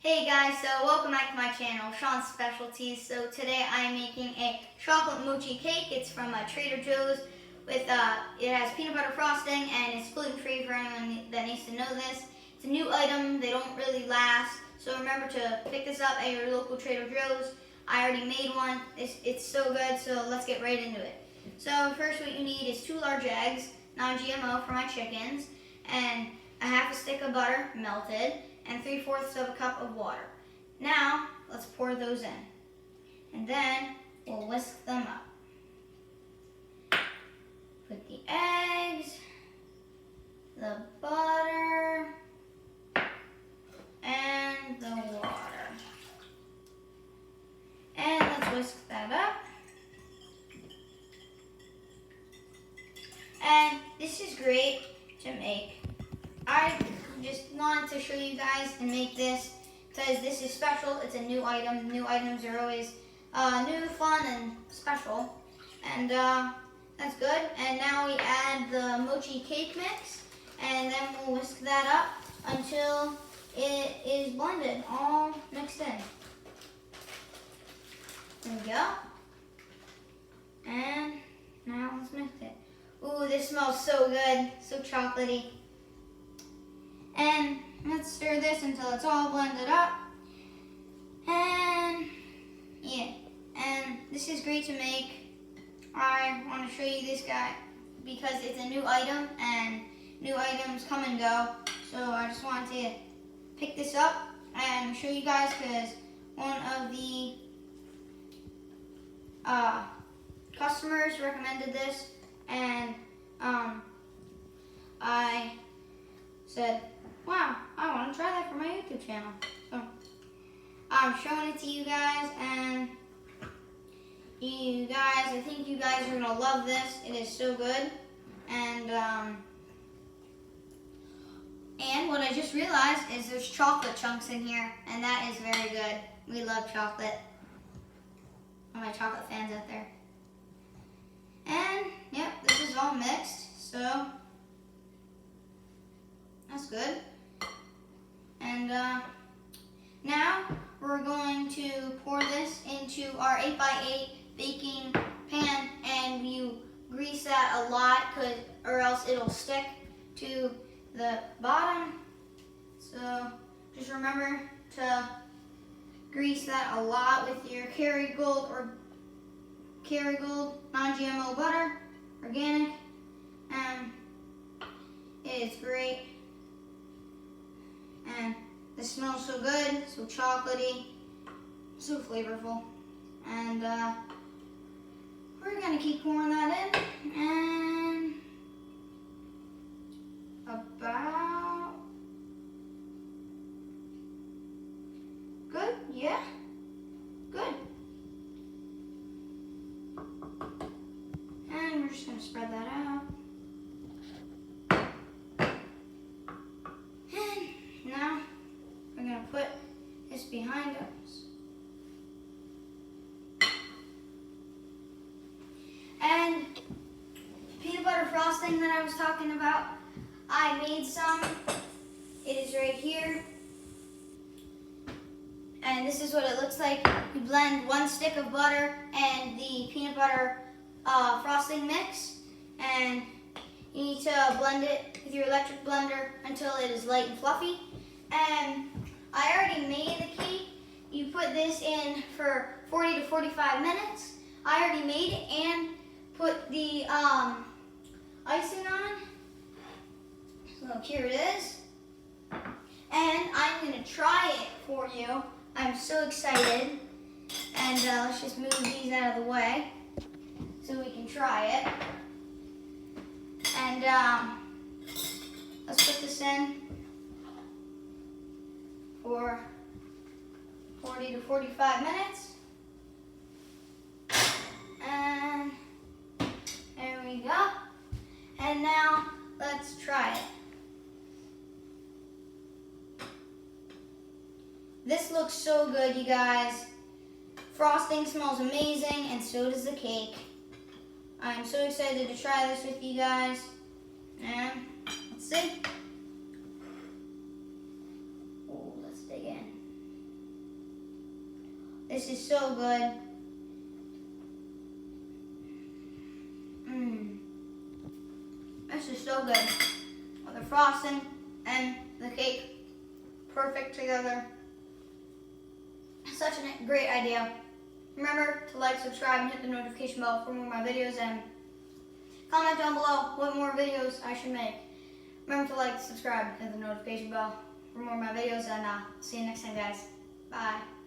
Hey guys, so welcome back to my channel, Sean's Specialties. So today I'm making a chocolate mochi cake. It's from Trader Joe's with, it has peanut butter frosting and it's gluten-free for anyone that needs to know this. It's a new item, they don't really last. So remember to pick this up at your local Trader Joe's. I already made one, it's so good, so let's get right into it. So first what you need is 2 large eggs, non-GMO for my chickens, and a half a stick of butter melted, and 3/4 of a cup of water. Now, let's pour those in. And then, we'll whisk them up. Put the eggs, the butter, and the water. And let's whisk that up. And this is great to make. I just wanted to show you guys and make this because this is special. It's a new item. New items are always new, fun, and special. And that's good. And now we add the mochi cake mix, and then we'll whisk that up until it is blended, all mixed in. There we go. And now let's mix it. Ooh, this smells so good, so chocolatey. And let's stir this until it's all blended up. And yeah, and this is great to make. I want to show you this guy because it's a new item and new items come and go. So I just wanted to pick this up and show you guys because one of the customers recommended this, and I said, wow, I want to try that for my YouTube channel. So I'm showing it to you guys, and you guys, I think you guys are going to love this. It is so good. And what I just realized is there's chocolate chunks in here, and that is very good. We love chocolate. All my chocolate fans out there. And, yep, this is all mixed, so that's good. And now we're going to pour this into our 8x8 baking pan, and you grease that a lot or else it'll stick to the bottom. So just remember to grease that a lot with your Kerrygold non-GMO butter, organic, and it's great. And this smells so good, so chocolatey, so flavorful. And we're gonna keep pouring that in, and about good, yeah, good. And we're just gonna spread that out. Now, we're going to put this behind us. And peanut butter frosting that I was talking about, I made some. It is right here. And this is what it looks like. You blend 1 stick of butter and the peanut butter frosting mix. And you need to blend it with your electric blender until it is light and fluffy. And I already made the cake. You put this in for 40 to 45 minutes. I already made it and put the icing on. So here it is. And I'm going to try it for you. I'm so excited. And let's just move these out of the way so we can try it. And let's put this in for 40 to 45 minutes. And there we go. And now let's try it. This looks so good, you guys. Frosting smells amazing, and so does the cake. I'm so excited to try this with you guys. And let's see. Oh, let's dig in. This is so good. This is so good. With the frosting and the cake perfect together. Such a great idea. Remember to like, subscribe, and hit the notification bell for more of my videos, and comment down below what more videos I should make. Remember to like, subscribe, hit the notification bell for more of my videos, and see you next time, guys. Bye.